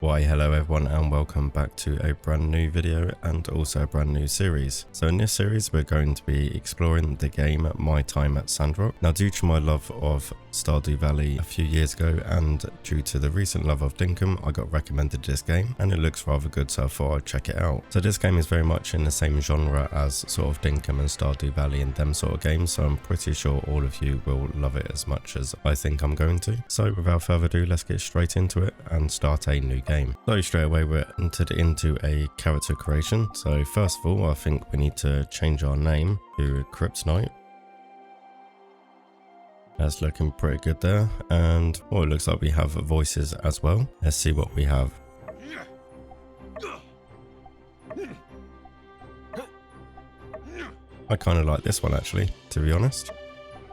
Why hello everyone and welcome back to a brand new video and also a brand new series. So in this series we're going to be exploring the game My Time at Sandrock. Now due to my love of Stardew Valley a few years ago and due to the recent love of Dinkum, I got recommended this game and it looks rather good, so I thought I'd check it out. So this game is very much in the same genre as sort of Dinkum and Stardew Valley and them sort of games, so I'm pretty sure all of you will love it as much as I think I'm going to. So without further ado, let's get straight into it and start a new game. So straight away we're entered into a character creation. So first of all I think we need to change our name to Kryptonite. That's looking pretty good there, and it looks like we have voices as well. Let's see what we have. I kind of like this one actually, to be honest.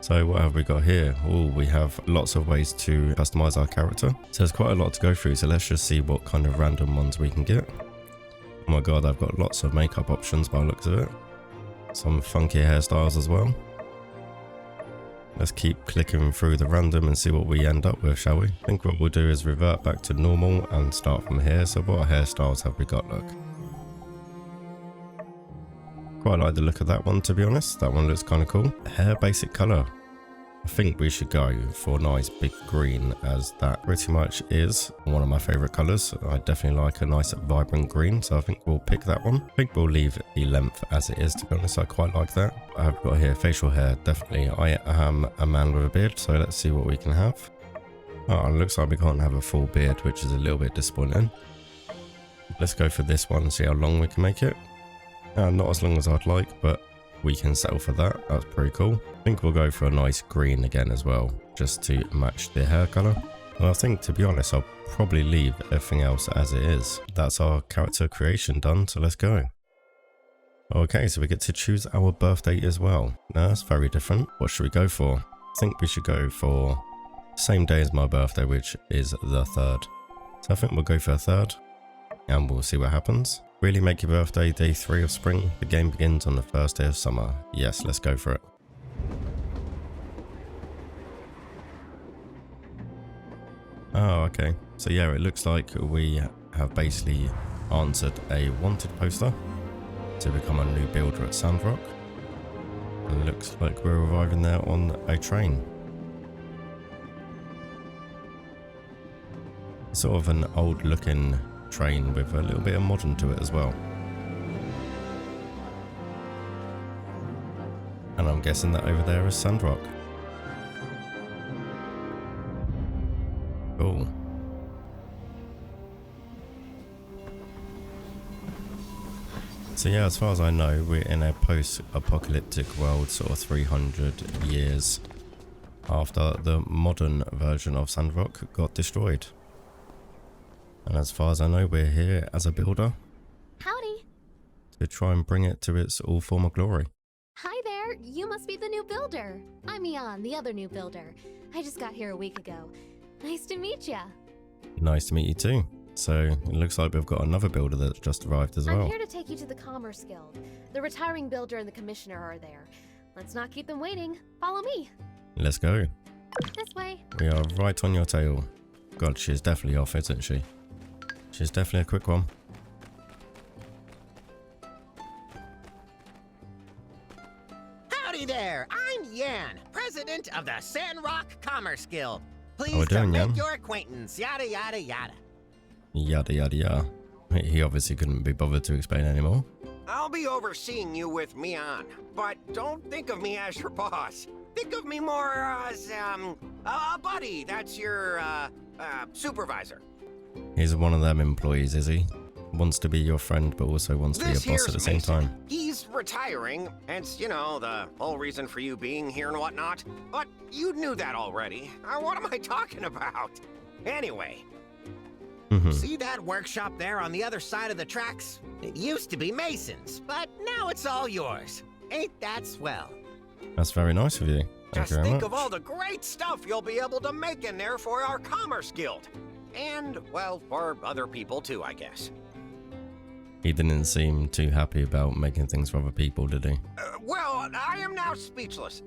So what have we got here? Oh, we have lots of ways to customize our character. So there's quite a lot to go through, so let's just see what kind of random ones we can get. Oh my god, I've got lots of makeup options by the looks of it. Some funky hairstyles as well. Let's keep clicking through the random and see what we end up with, shall we? I think what we'll do is revert back to normal and start from here. So what hairstyles have we got? Look. Quite like the look of that one, to be honest. That one looks kind of cool. Hair basic color. I think we should go for a nice big green, as that pretty much is one of my favorite colors. I definitely like a nice vibrant green, so I think we'll pick that one. I think we'll leave the length as it is, to be honest. I quite like that. I've got here facial hair, definitely. I am a man with a beard, so let's see what we can have. Oh, it looks like we can't have a full beard, which is a little bit disappointing. Let's go for this one and see how long we can make it. Not as long as I'd like, but we can settle for that. That's pretty cool. I think we'll go for a nice green again as well, just to match the hair color. Well, I think, to be honest, I'll probably leave everything else as it is. That's our character creation done, so let's go. Okay, so we get to choose our birth date as well. Now that's very different. What should we go for? I think we should go for same day as my birthday, which is the 3rd. So I think we'll go for a 3rd and we'll see what happens. Really make your birthday day 3 of spring. The game begins on the 1st day of summer. Yes, let's go for it. Oh, okay. So yeah, it looks like we have basically answered a wanted poster to become a new builder at Sandrock. And it looks like we're arriving there on a train. Sort of an old looking train with a little bit of modern to it as well. And I'm guessing that over there is Sandrock. Cool. So yeah, as far as I know, we're in a post-apocalyptic world, sort of 300 years after the modern version of Sandrock got destroyed. And as far as I know, we're here as a builder. Howdy. To try and bring it to its all former glory. Hi there. You must be the new builder. I'm Aidan, the other new builder. I just got here a week ago. Nice to meet ya. Nice to meet you too. So it looks like we've got another builder that's just arrived as well. I'm here to take you to the Commerce Guild. The retiring builder and the commissioner are there. Let's not keep them waiting. Follow me. Let's go. This way. We are right on your tail. God, she's definitely off, isn't she? She's definitely a quick one. Howdy there, I'm Yan, president of the Sandrock Commerce Guild. How we Pleased to doing, make Yan? your acquaintance, yada yada yada. Yada yada yada. He obviously couldn't be bothered to explain anymore. I'll be overseeing you with Mian, but don't think of me as your boss. Think of me more as, a buddy. That's your, supervisor. He's one of them employees, is he? Wants to be your friend, but also wants to be a boss at the same time. He's retiring, hence, you know, the whole reason for you being here and whatnot. But you knew that already. What am I talking about? Anyway. See that workshop there on the other side of the tracks? It used to be Mason's, but now it's all yours. Ain't that swell? That's very nice of you. Thank Just you very think much. of all the great stuff you'll be able to make in there for our Commerce Guild. And, well, for other people too, I guess. He didn't seem too happy about making things for other people, did he? Well, I am now speechless.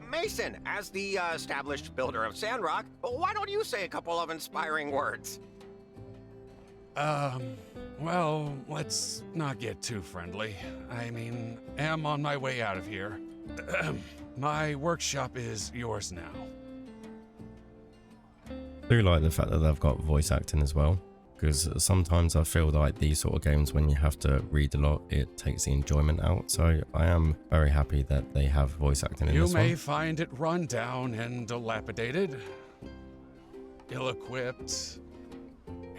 Mason, as the established builder of Sandrock, why don't you say a couple of inspiring words? Well, let's not get too friendly. I mean, am on my way out of here. My workshop is yours now. I do like the fact that they've got voice acting as well, because sometimes I feel like these sort of games, when you have to read a lot, it takes the enjoyment out. So I am very happy that they have voice acting in this one. You may find it run down and dilapidated, ill-equipped,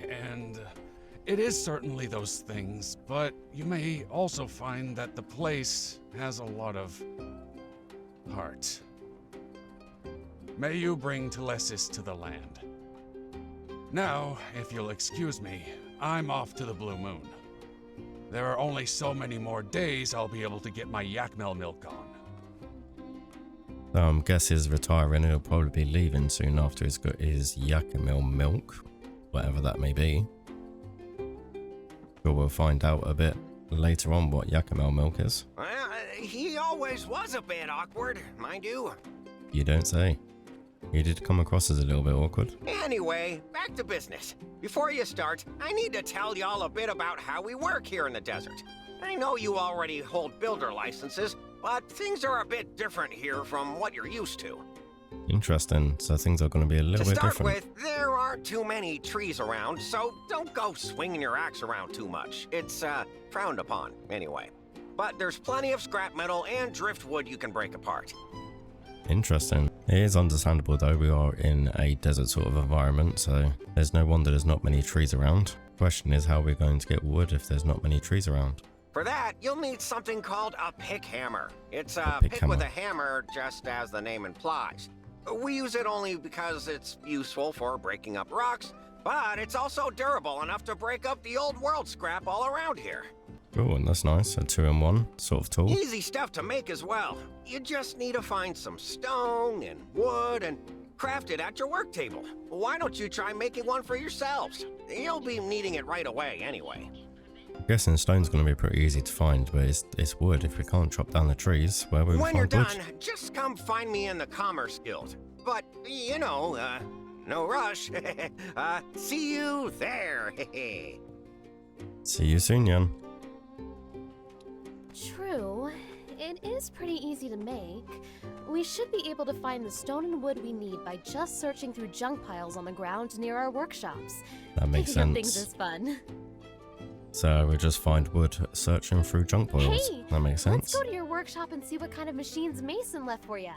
and it is certainly those things, but you may also find that the place has a lot of heart. May you bring Telesis to the land. Now, if you'll excuse me, I'm off to the Blue Moon. There are only so many more days I'll be able to get my Yakmel milk on. Guess he's retiring. He'll probably be leaving soon after he's got his Yakmel milk, whatever that may be. But we'll find out a bit later on what Yakmel milk is. Well, he always was a bit awkward, mind you. You don't say. He did come across as a little bit awkward. Anyway, back to business. Before you start, I need to tell y'all a bit about how we work here in the desert. I know you already hold builder licenses, but things are a bit different here from what you're used to. Interesting. So things are going to be a little bit different. To start with, there aren't too many trees around, so don't go swinging your axe around too much. It's, frowned upon, anyway. But there's plenty of scrap metal and driftwood you can break apart. Interesting. It is understandable though, we are in a desert sort of environment, so there's no wonder there's not many trees around. Question is how we're going to get wood if there's not many trees around. For that, you'll need something called a pick hammer. It's a pick pick hammer. with a hammer, just as the name implies. We use it only because it's useful for breaking up rocks, but it's also durable enough to break up the old world scrap all around here. Oh, and that's nice. A 2-in-1 sort of tool. Easy stuff to make as well. You just need to find some stone and wood and craft it at your work table. Why don't you try making one for yourselves? You'll be needing it right away anyway. I'm guessing stone's going to be pretty easy to find, but it's wood. If we can't chop down the trees, where will we When you're find done, wood? just come find me in the Commerce Guild. But, you know, no rush. See you there. See you soon, Jan. True. It is pretty easy to make. We should be able to find the stone and wood we need by just searching through junk piles on the ground near our workshops. That makes Picking up things sense. is fun. So we just find wood searching through junk piles. Hey, that makes let's sense. go to your workshop and see what kind of machines Mason left for you.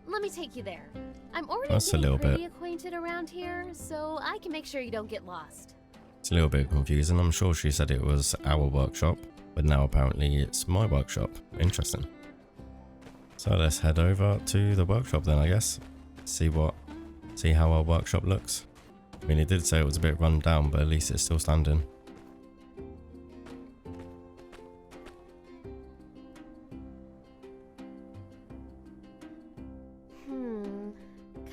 Let me take you there. I'm already That's a getting little pretty bit. acquainted around here, so I can make sure you don't get lost. It's a little bit confusing. I'm sure she said it was our workshop, but now apparently it's my workshop. Interesting. So let's head over to the workshop then, I guess. See how our workshop looks. I mean, it did say it was a bit run down, but at least it's still standing.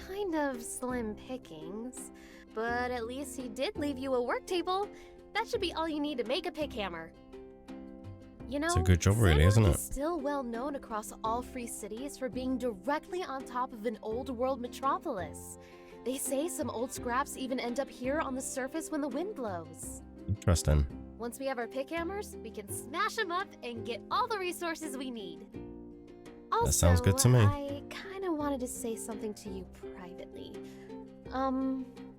Kind of slim pickings, but at least he did leave you a work table. That should be all you need to make a pick hammer. You know, It's a good job really, Sandrock isn't it? is still well known across all free cities for being directly on top of an old world metropolis. They say some old scraps even end up here on the surface when the wind blows. Interesting. Once we have our pick hammers, we can smash them up and get all the resources we need. Also, That sounds good to me. I kind of wanted to say something to you privately.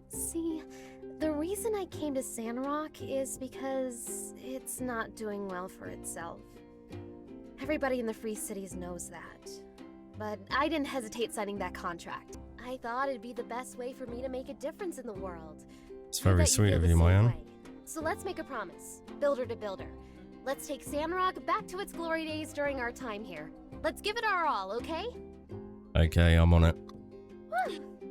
See, the reason I came to Sandrock is because it's not doing well for itself. Everybody in the Free Cities knows that. But I didn't hesitate signing that contract. I thought it'd be the best way for me to make a difference in the world. It's I very bet you sweet feel of the you, same Mayan. way. So let's make a promise, builder to builder. Let's take Sandrock back to its glory days during our time here. Let's give it our all, okay? Okay, I'm on it.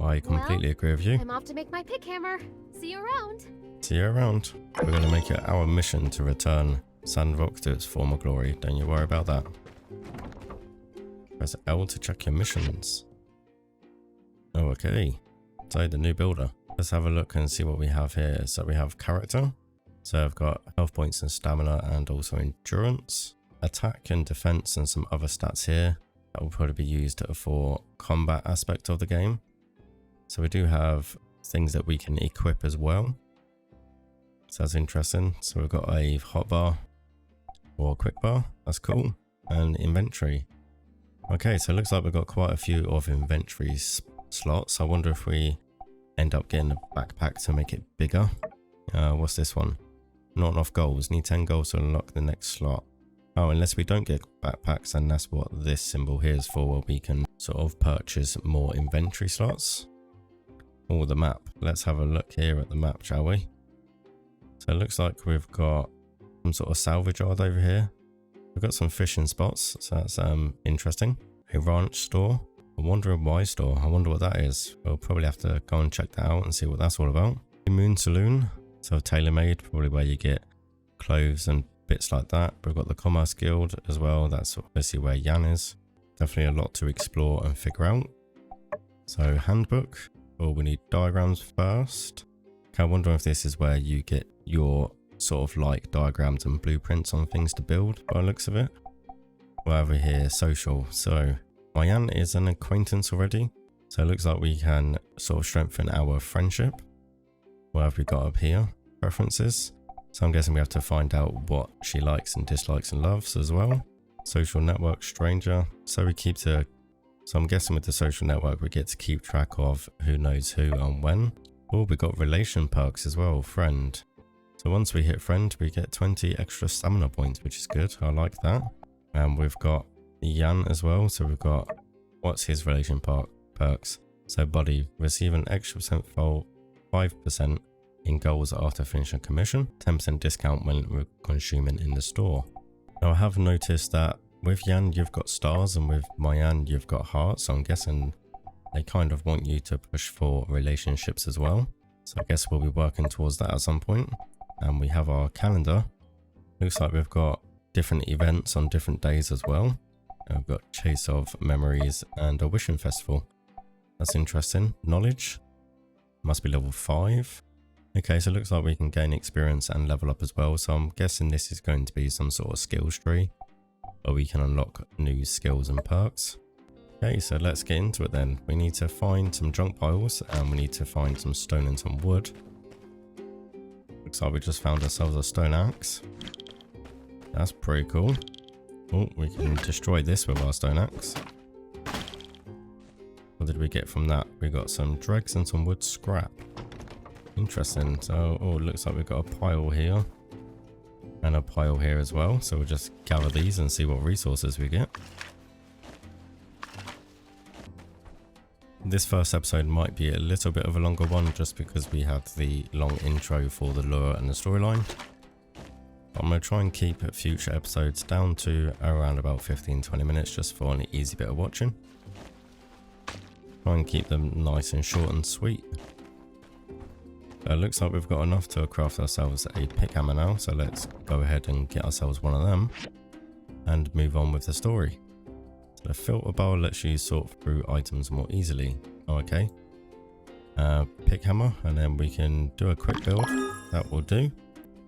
I completely agree with you. I'm off to make my pick hammer. See you around. See you around. We're going to make it our mission to return Sandrock to its former glory. Don't you worry about that. Press L to check your missions. Oh, okay. So the new builder. Let's have a look and see what we have here. So we have character. So I've got health points and stamina and also endurance. Attack and defense and some other stats here. That will probably be used for combat aspect of the game. So we do have things that we can equip as well. So that's interesting. So we've got a hot bar or a quick bar. That's cool. And inventory. Okay, so it looks like we've got quite a few of inventory slots. I wonder if we end up getting a backpack to make it bigger. What's this one? Not enough goals. Need 10 goals to unlock the next slot. Oh, unless we don't get backpacks, and that's what this symbol here is for, where we can sort of purchase more inventory slots. Or the map. Let's have a look here at the map, shall we? So it looks like we've got some sort of salvage yard over here. We've got some fishing spots, so that's interesting. A ranch store. A wandering why store. I wonder what that is. We'll probably have to go and check that out and see what that's all about. A moon saloon. So tailor-made, probably where you get clothes and bits like that. We've got the Commerce Guild as well. That's obviously where Jan is. Definitely a lot to explore and figure out. So handbook. Oh, we need diagrams first. Okay, I wonder if this is where you get your sort of like diagrams and blueprints on things to build by the looks of it. We're over here, social. So Jan is an acquaintance already. So it looks like we can sort of strengthen our friendship. What have we got up here? Preferences. So I'm guessing we have to find out what she likes and dislikes and loves as well. Social network, stranger. So we keep to... So I'm guessing with the social network we get to keep track of who knows who and when. Oh, we got relation perks as well, friend. So once we hit friend we get 20 extra stamina points, which is good. I like that. And we've got Jan as well. So we've got... What's his relation perks? So buddy, receive an extra %, 5% in goals after finishing commission, 10% discount when consuming in the store. Now I have noticed that with Jan you've got stars and with Mayan you've got hearts, so I'm guessing they kind of want you to push for relationships as well. So I guess we'll be working towards that at some point. And we have our calendar. Looks like we've got different events on different days as well. And we've got Chase of Memories and a Wishing Festival. That's interesting. Knowledge. Must be level 5. Okay, so it looks like we can gain experience and level up as well. So I'm guessing this is going to be some sort of skills tree where we can unlock new skills and perks. Okay, so let's get into it then. We need to find some junk piles and we need to find some stone and some wood. Looks like we just found ourselves a stone axe. That's pretty cool. Oh, we can destroy this with our stone axe. What did we get from that? We got some dregs and some wood scrap. Interesting. So, oh, it looks like we've got a pile here. And a pile here as well. So we'll just gather these and see what resources we get. This first episode might be a little bit of a longer one just because we had the long intro for the lure and the storyline. But I'm going to try and keep future episodes down to around about 15-20 minutes just for an easy bit of watching. Try and keep them nice and short and sweet. Looks like we've got enough to craft ourselves a pick hammer now, so let's go ahead and get ourselves one of them and move on with the story. So the filter bar lets you sort through items more easily. Oh, okay. Pick hammer, and then we can do a quick build. That will do.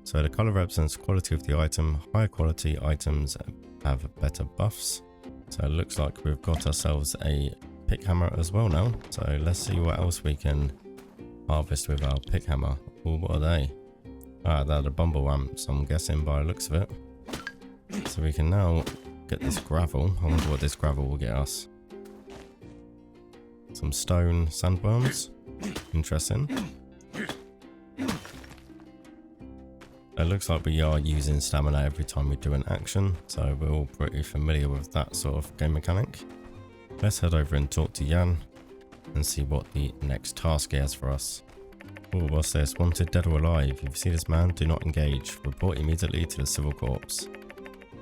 So the color represents quality of the item. Higher quality items have better buffs. So it looks like we've got ourselves a pick hammer as well now. So let's see what else we can harvest with our pick hammer. Oh, what are they? Ah, they're the bumble amps, I'm guessing by the looks of it. So we can now get this gravel. I wonder what this gravel will get us. Some stone sandworms. Interesting. It looks like we are using stamina every time we do an action, so we're all pretty familiar with that sort of game mechanic. Let's head over and talk to Jan and see what the next task he has for us. Oh, what's this? Wanted dead or alive. If you see this man, do not engage. Report immediately to the civil corps.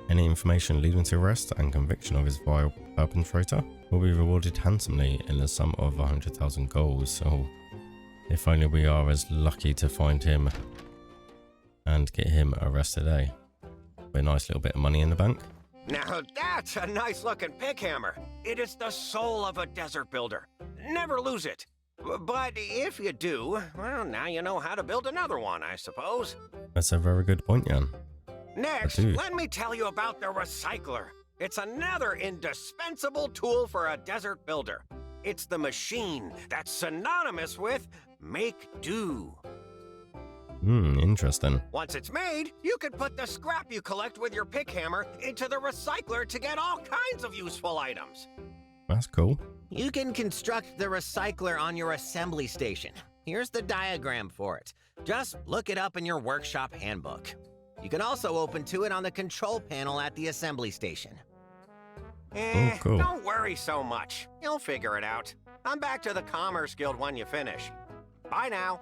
Any information leading to arrest and conviction of his vile perpetrator will be rewarded handsomely in the sum of 100,000 gold. So, if only we are as lucky to find him and get him arrested, eh? A nice little bit of money in the bank. Now that's a nice looking pick hammer. It is the soul of a desert builder. Never lose it. But if you do, well, now you know how to build another one, I suppose. That's a very good point, Jan. Next, let me tell you about the recycler. It's another indispensable tool for a desert builder. It's the machine that's synonymous with make do. Interesting. Once it's made, you can put the scrap you collect with your pick hammer into the recycler to get all kinds of useful items. That's cool. You can construct the recycler on your assembly station. Here's the diagram for it. Just look it up in your workshop handbook. You can also open to it on the control panel at the assembly station. Cool. Don't worry so much. You'll figure it out. I'm back to the Commerce Guild when you finish. Bye now.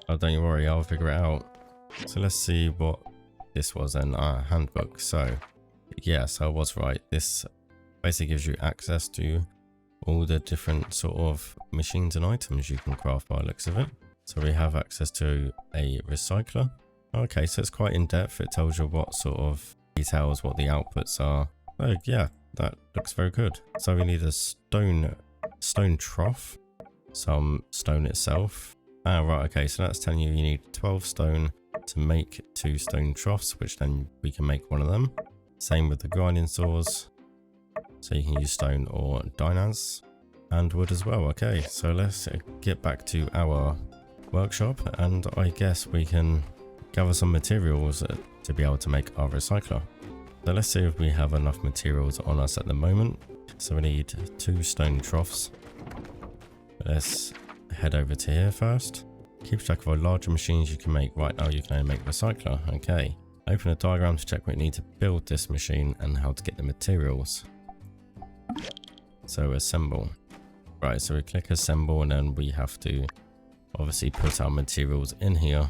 Oh, don't you worry, I'll figure it out. So let's see what this was in our handbook. So, yes, I was right. This basically gives you access to all the different sort of machines and items you can craft by the looks of it. So we have access to a recycler. Okay, so it's quite in-depth. It tells you what sort of details, what the outputs are. Oh, yeah, that looks very good. So we need a stone trough, some stone itself. Ah, right, okay, so that's telling you need 12 stone to make 2 stone troughs, which then we can make one of them. Same with the grinding saws. So you can use stone or dynaz and wood as well. Okay, so let's get back to our workshop, and I guess we can gather some materials to be able to make our recycler. So let's see if we have enough materials on us at the moment. So we need 2 stone troughs. Let's head over to here first. Keep track of our larger machines you can make. Right now you can only make recycler. Okay. Open a diagram to check what we need to build this machine and how to get the materials. So assemble. Right, so we click assemble, and then we have to obviously put our materials in here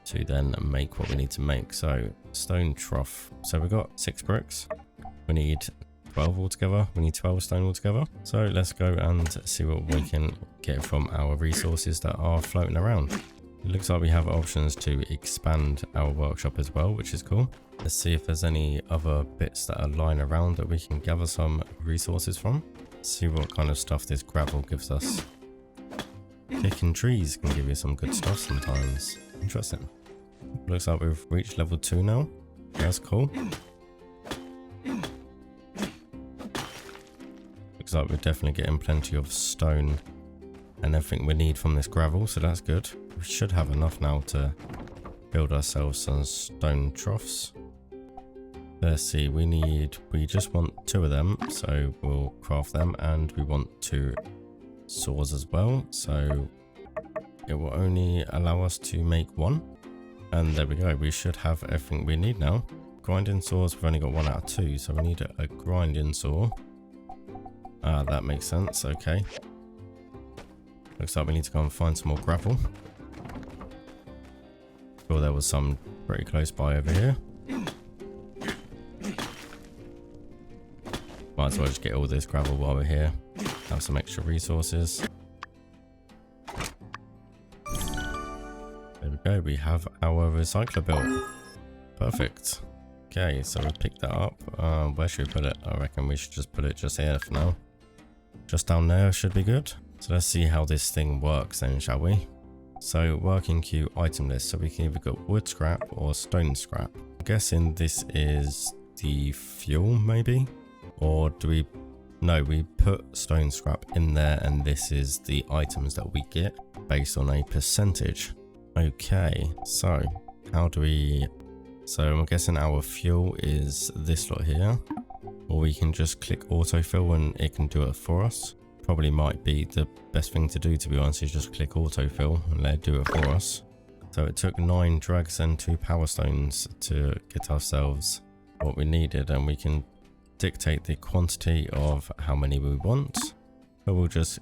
to then make what we need to make. So stone trough. So we've got 6 bricks. We need 12 altogether. We need 12 stone altogether. So let's go and see what we can get from our resources that are floating around. It looks like we have options to expand our workshop as well, which is cool. Let's see if there's any other bits that are lying around that we can gather some resources from. See what kind of stuff this gravel gives us. Kicking trees can give you some good stuff sometimes. Interesting. Looks like we've reached level 2 now. That's cool. Looks like we're definitely getting plenty of stone and everything we need from this gravel, so that's good. We should have enough now to build ourselves some stone troughs. Let's see, we just want 2 of them, so we'll craft them, and we want 2 saws as well, so it will only allow us to make 1. And there we go, we should have everything we need now. Grinding saws, we've only got 1 out of 2, so we need a grinding saw. Ah, that makes sense, okay. Looks like we need to go and find some more gravel. Sure, there was some pretty close by over here. Might as well just get all this gravel while we're here. Have some extra resources. There we go, we have our recycler built. Perfect. Okay, so we picked that up. Where should we put it? I reckon we should just put it just here for now. Just down there should be good. So let's see how this thing works then, shall we? So working queue item list. So we can either go wood scrap or stone scrap. I'm guessing this is the fuel maybe? Or do we... No, we put stone scrap in there, and this is the items that we get based on a percentage. Okay, so how do we... So I'm guessing our fuel is this lot here. Or we can just click autofill and it can do it for us. Probably might be the best thing to do, to be honest, is just click autofill and let it do it for us. So it took 9 drags and 2 power stones to get ourselves what we needed, and we can dictate the quantity of how many we want. But we'll just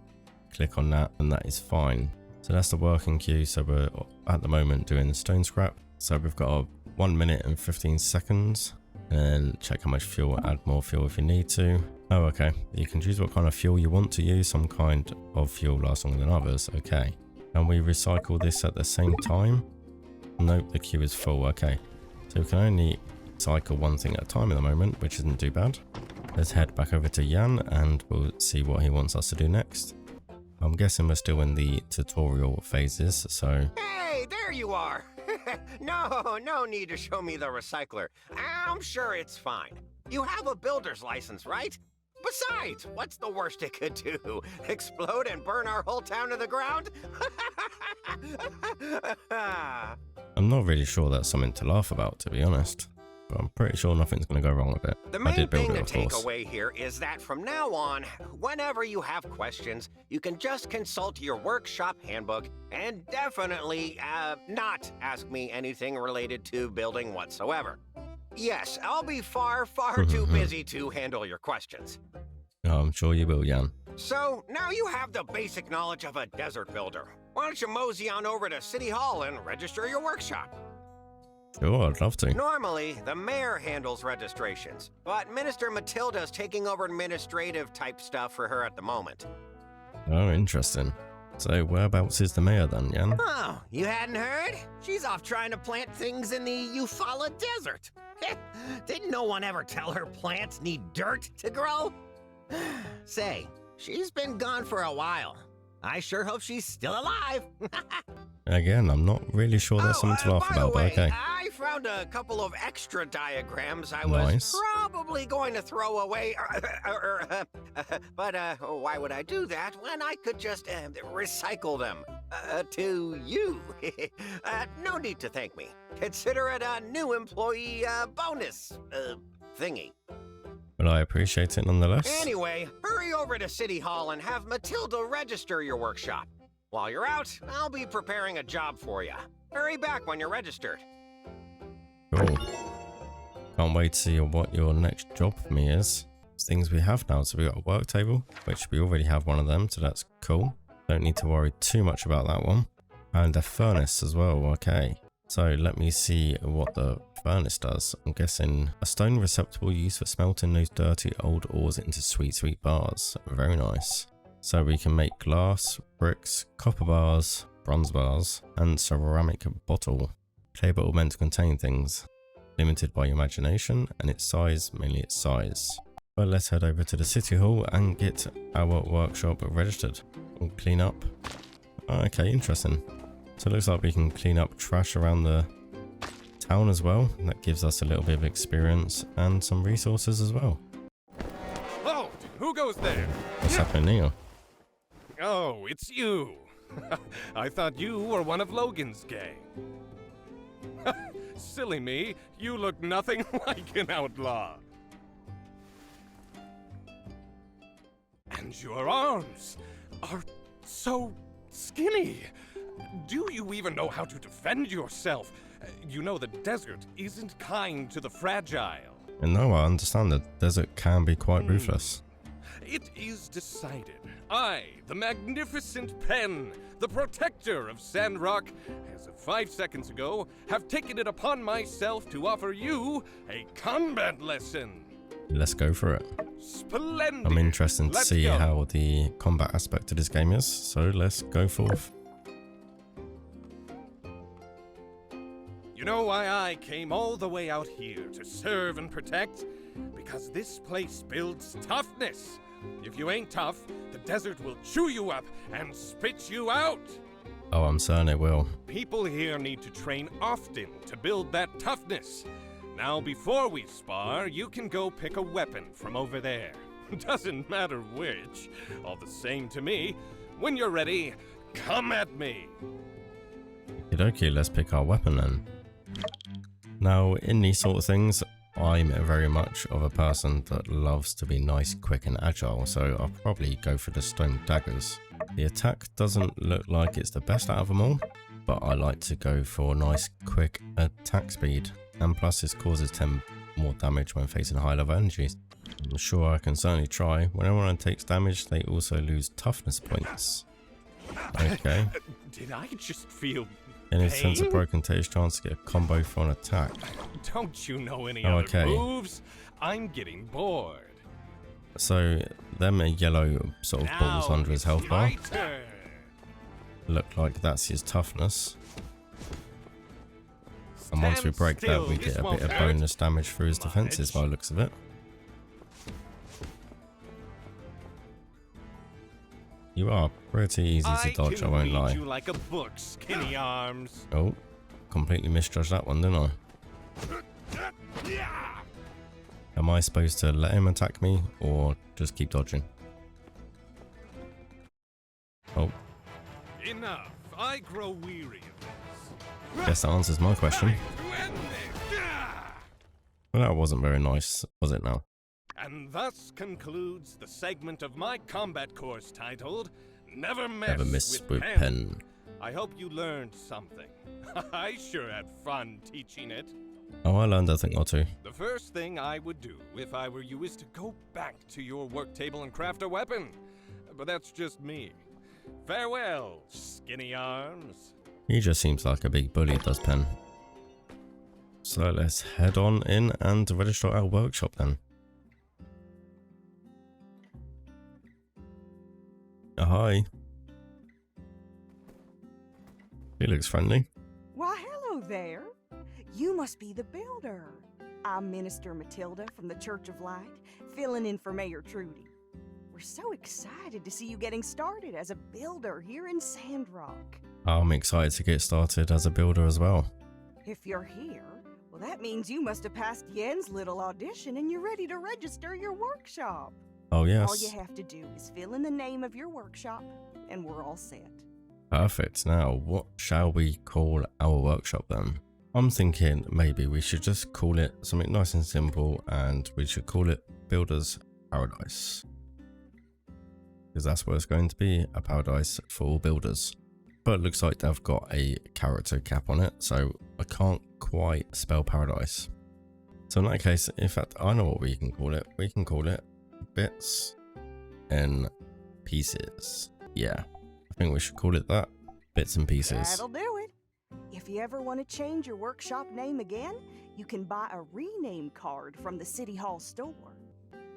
click on that and that is fine. So that's the working queue. So we're at the moment doing the stone scrap. So we've got a 1 minute and 15 seconds. And check how much fuel, add more fuel if you need to. Oh, okay. You can choose what kind of fuel you want to use. Some kind of fuel lasts longer than others. Okay. And we recycle this at the same time. Nope, the queue is full. Okay. So we can only cycle one thing at a time at the moment, which isn't too bad. Let's head back over to Jan and we'll see what he wants us to do next. I'm guessing we're still in the tutorial phases, so... Hey, there you are! No need to show me the recycler. I'm sure it's fine. You have a builder's license, right? Besides, what's the worst it could do? Explode and burn our whole town to the ground? I'm not really sure that's something to laugh about, to be honest. But I'm pretty sure nothing's going to go wrong with it. The I main did build thing it, to of take course. away here is that from now on, whenever you have questions, you can just consult your workshop handbook and definitely not ask me anything related to building whatsoever. Yes, I'll be far too busy to handle your questions. I'm sure you will, Jan. So, now you have the basic knowledge of a desert builder. Why don't you mosey on over to City Hall and register your workshop? Sure, I'd love to. Normally, the mayor handles registrations, but Minister Matilda's taking over administrative type stuff for her at the moment. Oh, interesting. So whereabouts is the mayor then, Jan? Oh, you hadn't heard? She's off trying to plant things in the Eufaula Desert. Didn't no one ever tell her plants need dirt to grow? Say, she's been gone for a while. I sure hope she's still alive. Again, I'm not really sure that's something to laugh by the about, way, but okay. I found a couple of extra diagrams I Nice. was probably going to throw away, but why would I do that when I could just recycle them to you? No need to thank me. Consider it a new employee bonus thingy. But I appreciate it nonetheless. Anyway, hurry over to City Hall and have Matilda register your workshop. While you're out, I'll be preparing a job for you. Hurry back when you're registered. Cool. Can't wait to see what your next job for me is. There's things we have now. So we got a work table, which we already have one of them, so that's cool. Don't need to worry too much about that one. And a furnace as well, okay. So let me see what the furnace does. I'm guessing a stone receptacle used for smelting those dirty old ores into sweet bars. Very nice. So we can make glass, bricks, copper bars, bronze bars, and ceramic bottle. Clay bottle meant to contain things. Limited by your imagination and its size, mainly its size. But let's head over to the City Hall and get our workshop registered. We'll clean up. Okay, interesting. So it looks like we can clean up trash around the town as well. That gives us a little bit of experience and some resources as well. Oh, who goes there? What's happening here? Oh, it's you. I thought you were one of Logan's gang. Silly me, you look nothing like an outlaw. And your arms are so skinny. Do you even know how to defend yourself? You know the desert isn't kind to the fragile. And no, I understand that the desert can be quite ruthless. It is decided. I, the magnificent Pen, the protector of Sandrock, as of 5 seconds ago, have taken it upon myself to offer you a combat lesson. Let's go for it. Splendid. I'm interested to Let's see go. how the combat aspect of this game is, so let's go forth. You know why I came all the way out here to serve and protect? Because this place builds toughness. If you ain't tough, the desert will chew you up and spit you out. Oh, I'm certain it will. People here need to train often to build that toughness. Now, before we spar, you can go pick a weapon from over there. Doesn't matter which. All the same to me. When you're ready, come at me. Okay, let's pick our weapon then. Now, in these sort of things, I'm very much of a person that loves to be nice, quick and agile, so I'll probably go for the stone daggers. The attack doesn't look like it's the best out of them all, but I like to go for nice, quick attack speed, and plus this causes 10 more damage when facing high level energies. I'm sure I can certainly try. When anyone takes damage, they also lose toughness points. Okay. Did I just feel Any pain? sense of broken taste chance to get a combo for an attack. Don't you know any Oh, other okay. moves? I'm getting bored. So, them yellow sort of balls Now under his it's health bar. my turn. Look like that's his toughness. And once we Stand break still, that, we this get a won't bit of hurt. bonus damage through his defenses by the looks of it. You are pretty easy to dodge, I won't read lie. you like a book, skinny arms. Oh, completely misjudged that one, didn't I? Am I supposed to let him attack me or just keep dodging? Oh, Enough. I grow weary of this. Guess that answers my question. Well, that wasn't very nice, was it now? And thus concludes the segment of my combat course titled Never Never Mess miss with with pen. I hope you learned something. I sure had fun teaching it. Oh, I learned a thing or two. The first thing I would do if I were you is to go back to your work table and craft a weapon. But that's just me. Farewell, skinny arms. He just seems like a big bully, does Pen. So let's head on in and register our workshop then. Hi. He looks friendly. Why, hello there. You must be the builder. I'm Minister Matilda from the Church of Light, filling in for Mayor Trudy. We're so excited to see you getting started as a builder here in Sandrock. I'm excited to get started as a builder as well. If you're here, well, that means you must have passed Yen's little audition and you're ready to register your workshop. Oh yes. All you have to do is fill in the name of your workshop, and we're all set. Perfect. Now, what shall we call our workshop then? I'm thinking maybe we should just call it something nice and simple, and we should call it Builder's Paradise. Because that's what it's going to be, a paradise for all builders. But it looks like they've got a character cap on it, so I can't quite spell paradise. So in that case, in fact, I know what we can call it. We can call it Bits and Pieces. Yeah, I think we should call it that. Bits and Pieces. That'll do it. If you ever want to change your workshop name again, you can buy a rename card from the City Hall store.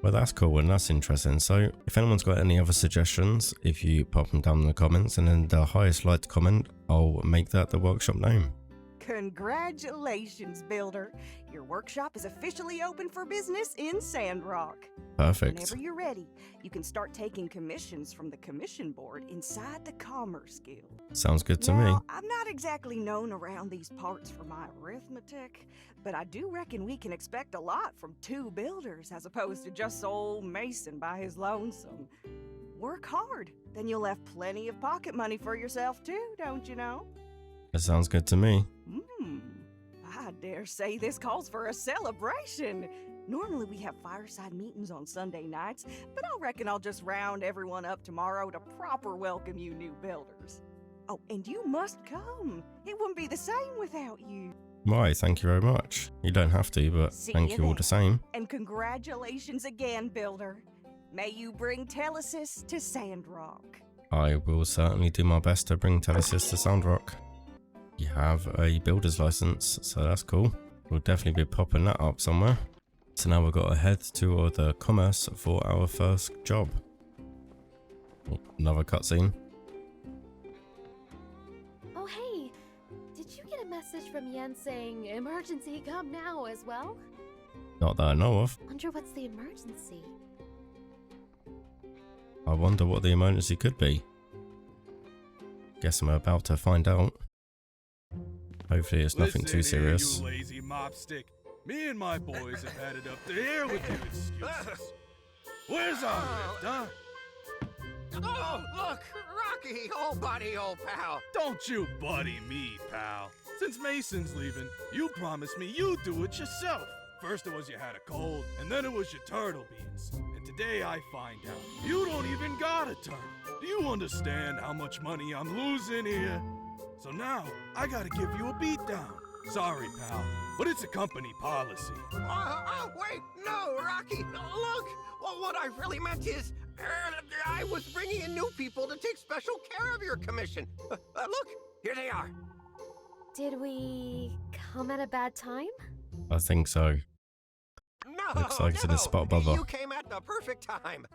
Well, that's cool and that's interesting. So if anyone's got any other suggestions, if you pop them down in the comments, and then the highest liked comment, I'll make that the workshop name. Congratulations, builder. Your workshop is officially open for business in Sandrock. Perfect. Whenever you're ready, you can start taking commissions from the commission board inside the Commerce Guild. Sounds good to Now, me. I'm not exactly known around these parts for my arithmetic, but I do reckon we can expect a lot from 2 builders as opposed to just old Mason by his lonesome. Work hard, then you'll have plenty of pocket money for yourself too, don't you know? That sounds good to me. I dare say this calls for a celebration. Normally we have fireside meetings on Sunday nights, but I reckon I'll just round everyone up tomorrow to proper welcome you new builders. Oh, and you must come. It wouldn't be the same without you. Why, thank you very much. You don't have to, but See thank you you all then. the same. And congratulations again, builder. May you bring Telesis to Sandrock. I will certainly do my best to bring Telesis to Sandrock. You have a builder's license, so that's cool. We'll definitely be popping that up somewhere. So now we've got to head to the commerce for our first job. Oh, another cutscene. Oh, hey, did you get a message from Yen saying emergency come now as well? Not that I know of. Wonder what's the emergency? I wonder what the emergency could be. Guess I'm about to find out. Hopefully it's nothing too serious. You lazy mopstick. Me and my boys have had it up to here with your excuses. Where's our lift, huh? Oh, look, Rocky, old buddy, old pal. Don't you buddy me, pal. Since Mason's leaving, you promised me you'd do it yourself. First it was you had a cold, and then it was your turtle beans. And today I find out you don't even got a turtle. Do you understand how much money I'm losing here? So now, I gotta give you a beatdown. Sorry, pal, but it's a company policy. Wait, no, Rocky, look. Well, what I really meant is, I was bringing in new people to take special care of your commission. Look, here they are. Did we come at a bad time? I think so. No, Looks like it's in a no, spot bother. You came at the perfect time.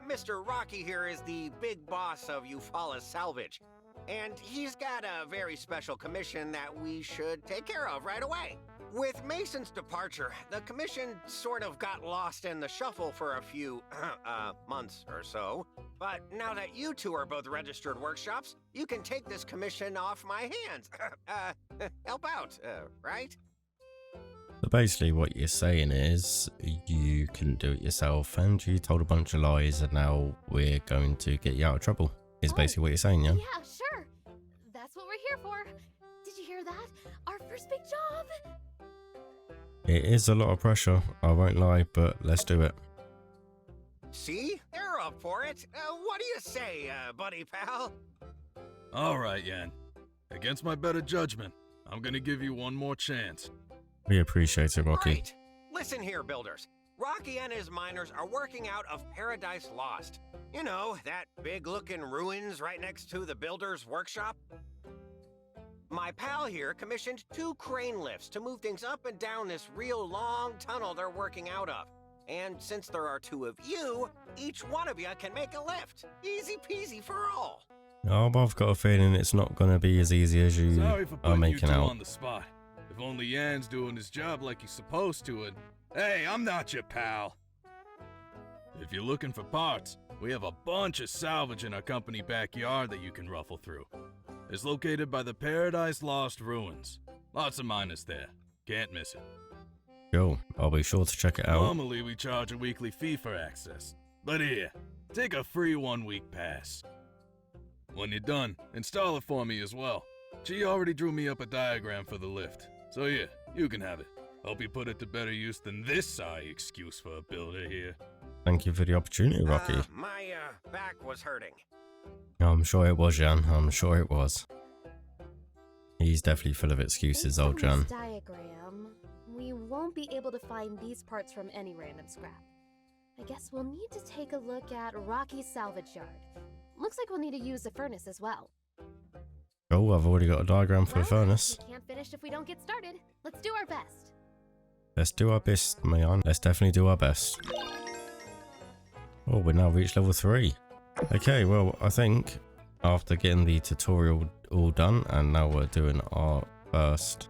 Mr. Rocky here is the big boss of Eufaula Salvage. And he's got a very special commission that we should take care of right away. With Mason's departure, the commission sort of got lost in the shuffle for a few months or so. But now that you two are both registered workshops, you can take this commission off my hands. Help out, right? So basically what you're saying is you couldn't do it yourself and you told a bunch of lies and now we're going to get you out of trouble. Is basically what you're saying, yeah? Yeah, sure. That's what we're here for. Did you hear that? It is a lot of pressure, I won't lie, but let's do it. See? They're up for it. What do you say, buddy pal? Alright, Yan. Against my better judgment, I'm gonna give you one more chance. We appreciate it, Rocky. Right. Listen here, builders. Rocky and his miners are working out of Paradise Lost. You know, that big-looking ruins right next to the builder's workshop? My pal here commissioned 2 crane lifts to move things up and down this real long tunnel they're working out of. And since there are 2 of you, each one of you can make a lift. Easy peasy for all. Oh, but I've got a feeling it's not going to be as easy as you Sorry for are putting you making two out. on the spot. If only Yan's doing his job like he's supposed to, and hey, I'm not your pal. If you're looking for parts, we have a bunch of salvage in our company backyard that you can ruffle through. It's located by the Paradise Lost ruins. Lots of miners there. Can't miss it. Cool, I'll be sure to check it out. Normally we charge a weekly fee for access, but here, take a free 1-week pass. When you're done, install it for me as well. She already drew me up a diagram for the lift, so yeah, you can have it. Hope you put it to better use than this sorry excuse for a builder here. Thank you for the opportunity, Rocky. My back was hurting. I'm sure it was, Jan. I'm sure it was. He's definitely full of excuses, Based on old Jan. this diagram, we won't be able to find these parts from any random scrap. I guess we'll need to take a look at Rocky's salvage yard. Looks like we'll need to use the furnace as well. Oh, I've already got a diagram for the furnace. We can't finish if we don't get started. Let's do our best. Let's do our best, Mayan. Let's definitely do our best. Oh, we've now reached level 3. Okay, well, I think after getting the tutorial all done, and now we're doing our first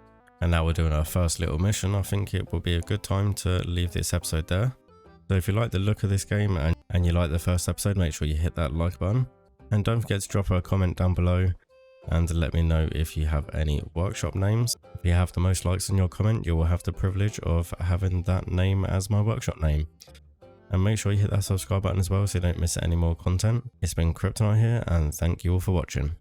little mission, I think it will be a good time to leave this episode there. So if you like the look of this game and you like the first episode, make sure you hit that like button. And don't forget to drop a comment down below and let me know if you have any workshop names. If you have the most likes on your comment, you will have the privilege of having that name as my workshop name. And make sure you hit that subscribe button as well so you don't miss any more content. It's been Kryptonite here, and thank you all for watching.